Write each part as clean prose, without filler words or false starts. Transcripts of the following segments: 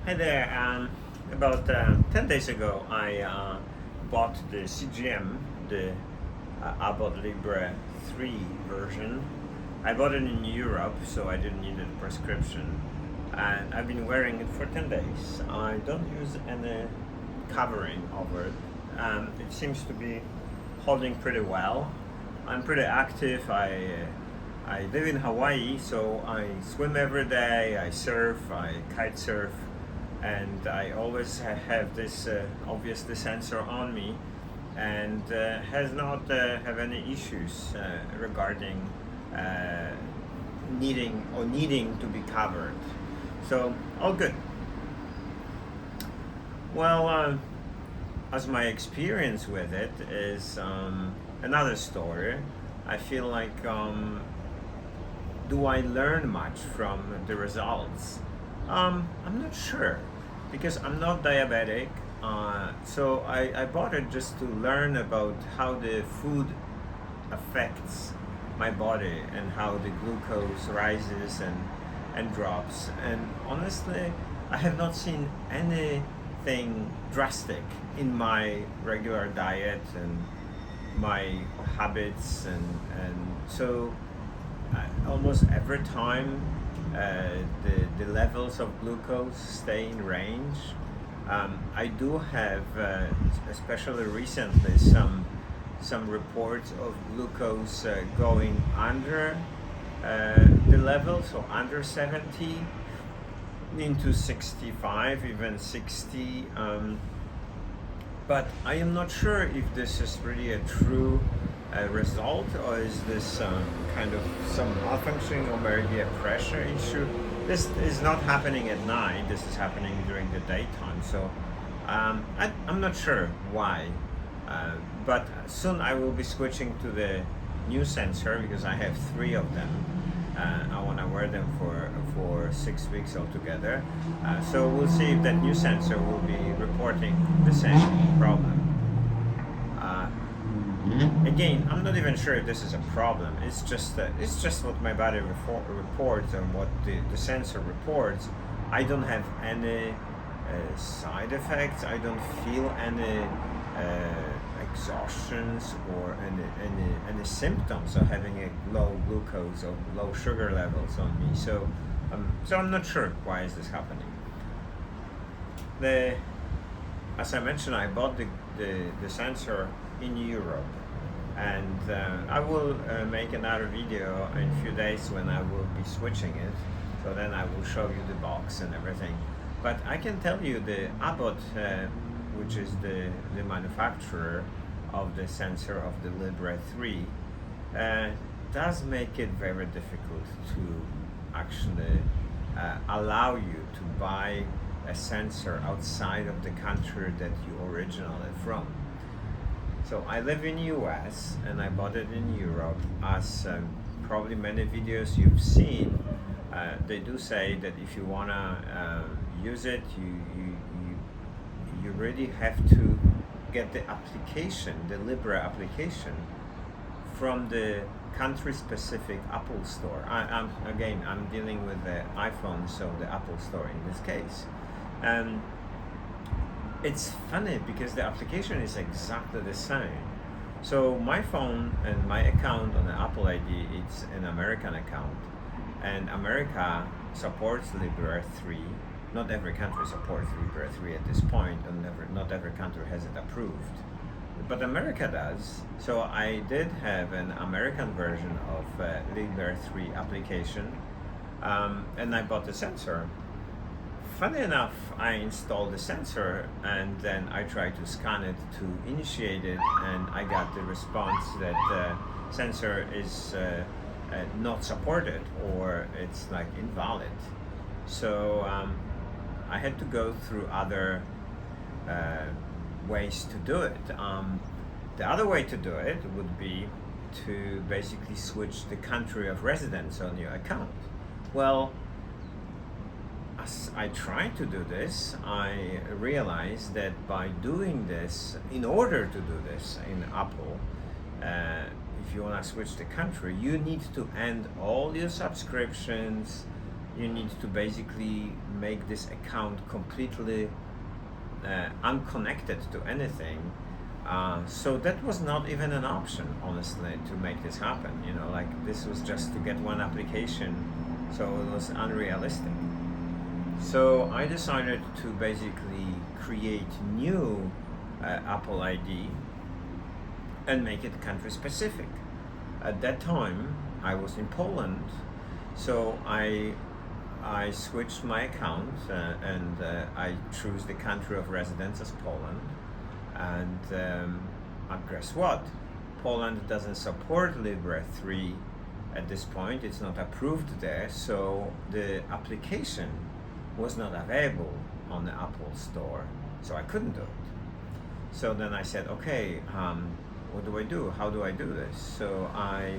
Hi there. About 10 days ago, I bought the CGM, the Abott Libre 3 version. I bought it in Europe, so I didn't need a prescription. And I've been wearing it for 10 days. I don't use any covering over it. It seems to be holding pretty well. I'm pretty active. I live in Hawaii, so I swim every day, I surf, I kite surf, and I always have this obviously sensor on me, and has not have any issues regarding needing to be covered. So all good. Well, as my experience with it is another story. I feel like do I learn much from the results? I'm not sure because I'm not diabetic. So I bought it just to learn about how the food affects my body and how the glucose rises and drops. And honestly, I have not seen anything drastic in my regular diet and my habits, and so almost every time the levels of glucose stay in range. I do have, especially recently, some reports of glucose going under the level, so under 70 into 65, even 60. But I am not sure if this is really a true result, or is this kind of some malfunctioning or maybe a pressure issue. This is not happening at night, this is happening during the daytime. So I'm not sure why, but soon I will be switching to the new sensor because I have three of them. I want to wear them for 6 weeks altogether. So we'll see if that new sensor will be reporting the same problem. Again, I'm not even sure if this is a problem. It's just what my body reports and what the sensor reports. I don't have any side effects. I don't feel any exhaustions or any symptoms of having a low glucose or low sugar levels on me. So I'm not sure why is this happening. As I mentioned, I bought the sensor in Europe, and I will make another video in a few days when I will be switching it. So then I will show you the box and everything. But I can tell you the Abbott, which is the manufacturer of the sensor of the Libre 3, does make it very difficult to actually allow you to buy a sensor outside of the country that you originally from. So I live in US and I bought it in Europe. As probably many videos you've seen, they do say that if you wanna use it, you really have to get the application, the Libre application, from the country-specific Apple store. I'm dealing with the iPhone, so the Apple store in this case. And it's funny because the application is exactly the same. So my phone and my account on the Apple ID, it's an American account, and America supports Libre 3. Not every country supports Libre 3 at this point, and not every country has it approved. But America does. So I did have an American version of Libre 3 application, and I bought the sensor. Funny enough, I installed the sensor and then I tried to scan it to initiate it, and I got the response that the sensor is not supported, or it's like invalid. So I had to go through other ways to do it. The other way to do it would be to basically switch the country of residence on your account. Well, as I tried to do this, I realized that by doing this, in order to do this in Apple, if you want to switch the country, you need to end all your subscriptions, you need to basically make this account completely unconnected to anything. So that was not even an option, honestly, to make this happen. Like this was just to get one application, so it was unrealistic. So I decided to basically create new Apple ID and make it country specific. At that time, I was in Poland, so I switched my account and I chose the country of residence as Poland. And guess what? Poland doesn't support Libre 3 at this point. It's not approved there, so the application was not available on the Apple Store, so I couldn't do it. So then I said, okay, what do I do? How do I do this? So I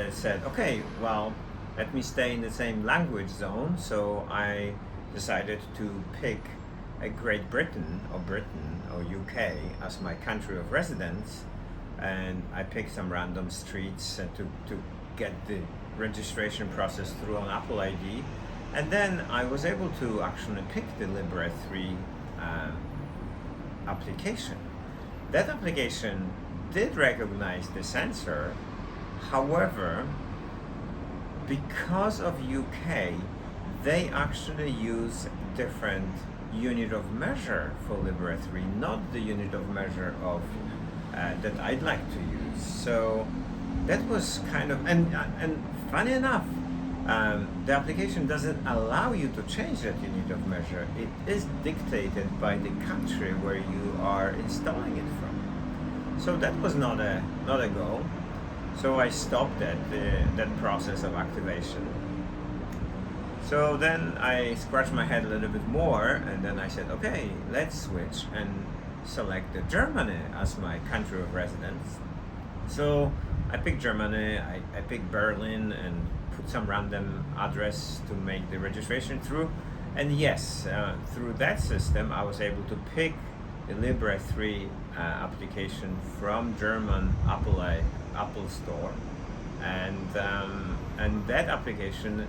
said, okay, well, let me stay in the same language zone. So I decided to pick Great Britain or UK as my country of residence, and I picked some random streets to get the registration process through on Apple ID, and then I was able to actually pick the Libre 3 application. That application did recognize the sensor, however, because of UK, they actually use different unit of measure for Libre 3, not the unit of measure of that I'd like to use. So that was kind of, and funny enough, the application doesn't allow you to change that unit of measure. It is dictated by the country where you are installing it from. So that was not a go. So I stopped that process of activation. So then I scratched my head a little bit more, and then I said, okay, let's switch and select Germany as my country of residence. So I picked Germany, I picked Berlin, and put some random address to make the registration through. And yes, through that system, I was able to pick the Libre 3 application from German Apple Store, and that application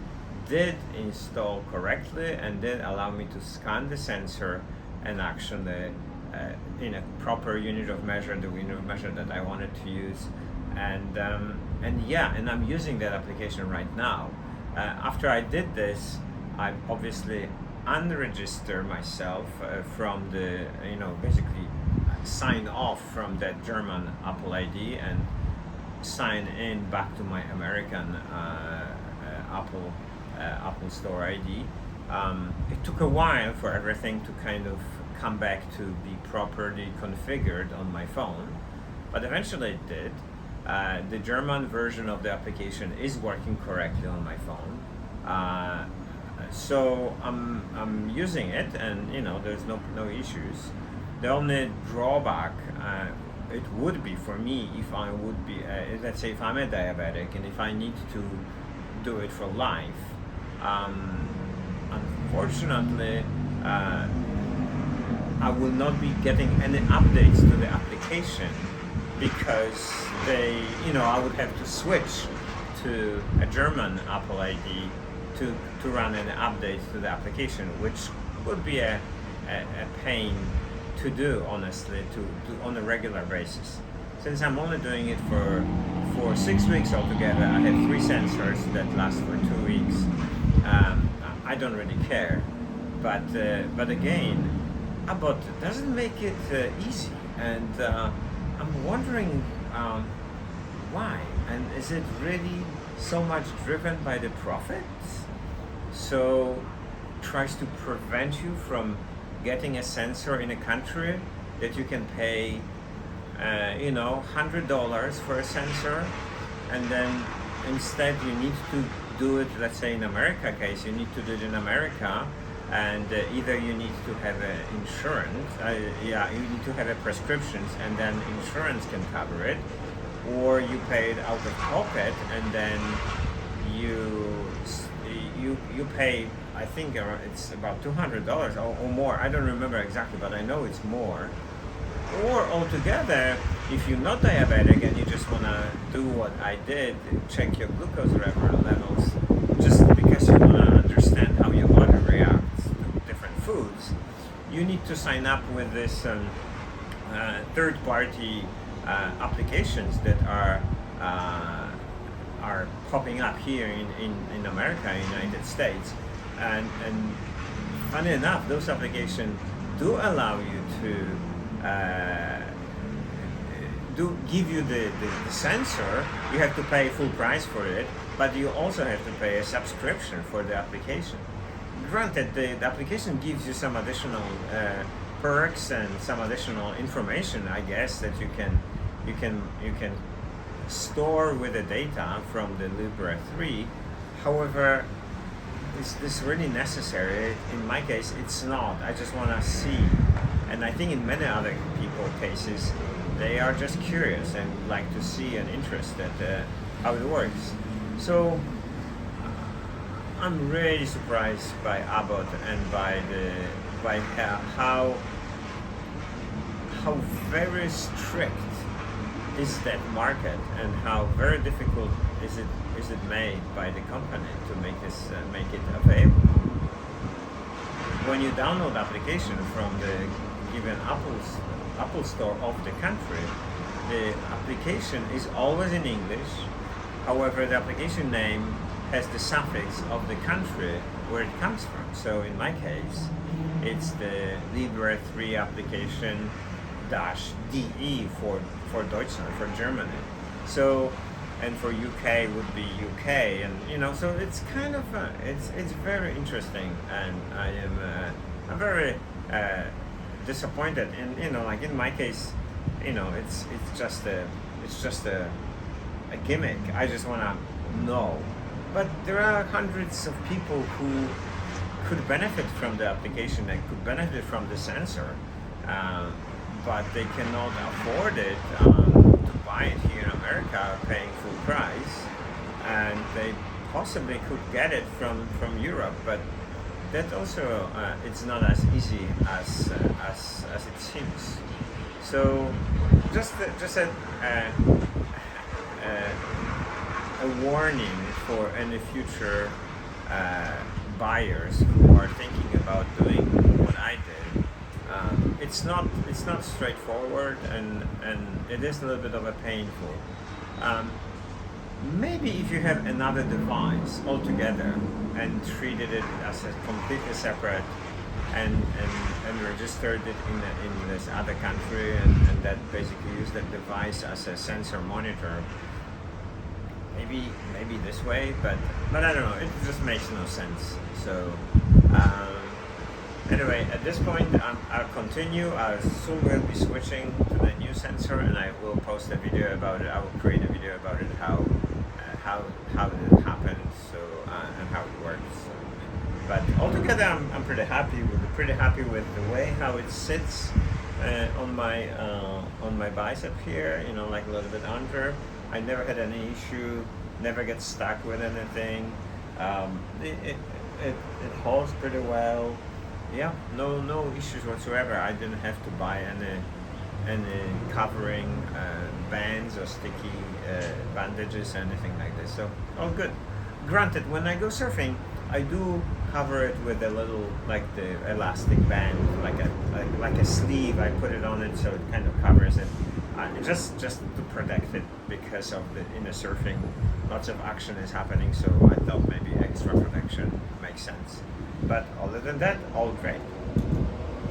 did install correctly and did allow me to scan the sensor and actually in a proper unit of measure, the unit of measure that I wanted to use, and I'm using that application right now. After I did this, I obviously unregister myself from the basically sign off from that German Apple ID and sign in back to my American Apple Store ID. It took a while for everything to kind of come back to be properly configured on my phone, but eventually it did. The German version of the application is working correctly on my phone, so I'm using it, and there's no issues. The only drawback it would be for me if I would be, let's say if I'm a diabetic and if I need to do it for life. Unfortunately, I will not be getting any updates to the application because I would have to switch to a German Apple ID to run any updates to the application, which would be a pain to do, honestly, to on a regular basis. Since I'm only doing it for 6 weeks altogether, I have 3 sensors that last for 2 weeks. I don't really care, but again, Abbott doesn't make it easy, and I'm wondering why. And is it really so much driven by the profits? So tries to prevent you from getting a sensor in a country that you can pay $100 for a sensor, and then instead you need to do it, let's say in America case, you need to do it in America, and either you need to have insurance, you need to have a prescriptions, and then insurance can cover it, or you pay it out of pocket, and then you pay, I think it's about $200 or more. I don't remember exactly, but I know it's more. Or altogether, if you're not diabetic and you just want to do what I did, check your glucose levels, just because you want to you need to sign up with this third-party applications that are popping up here in America, United States, and funny enough, those applications do allow you to do give you the sensor. You have to pay full price for it, but you also have to pay a subscription for the application. Granted, the application gives you some additional perks and some additional information, I guess, that you can store with the data from the Libre 3. However, is this really necessary? In my case, it's not. I just want to see, and I think in many other people cases, they are just curious and like to see and interested how it works. So I'm really surprised by Abbott and by how very strict is that market, and how very difficult is it made by the company to make it available. When you download application from the given Apple Store of the country, the application is always in English. However, the application name has the suffix of the country where it comes from. So in my case, it's the Libre 3 application -DE for Deutschland, for Germany. So, and for UK would be UK, and so it's kind of it's very interesting, and I'm very disappointed. And like in my case, it's just a gimmick. I just want to know. But there are hundreds of people who could benefit from the application and could benefit from the sensor, but they cannot afford it to buy it here in America, paying full price, and they possibly could get it from Europe, but that also it's not as easy as it seems. So just a warning for any future buyers who are thinking about doing what I did. It's not straightforward, and it is a little bit of a painful. Maybe if you have another device altogether and treated it as a completely separate and registered it in this other country, and that basically use that device as a sensor monitor. Maybe this way, but I don't know. It just makes no sense. So anyway, at this point, I'll continue. I soon will be switching to the new sensor, and I will post a video about it. I will create a video about it, how it happens, so and how it works. So, but altogether, I'm pretty happy with the way how it sits on my bicep here. Like a little bit under. I never had any issue, never get stuck with anything. It holds pretty well. Yeah, no issues whatsoever. I didn't have to buy any covering bands or sticky bandages or anything like this. So all good. Granted, when I go surfing, I do cover it with a little, like the elastic band, like a sleeve. I put it on it so it kind of covers it. Just to protect it, because of the surfing, lots of action is happening, so I thought maybe extra protection makes sense. But other than that, all great.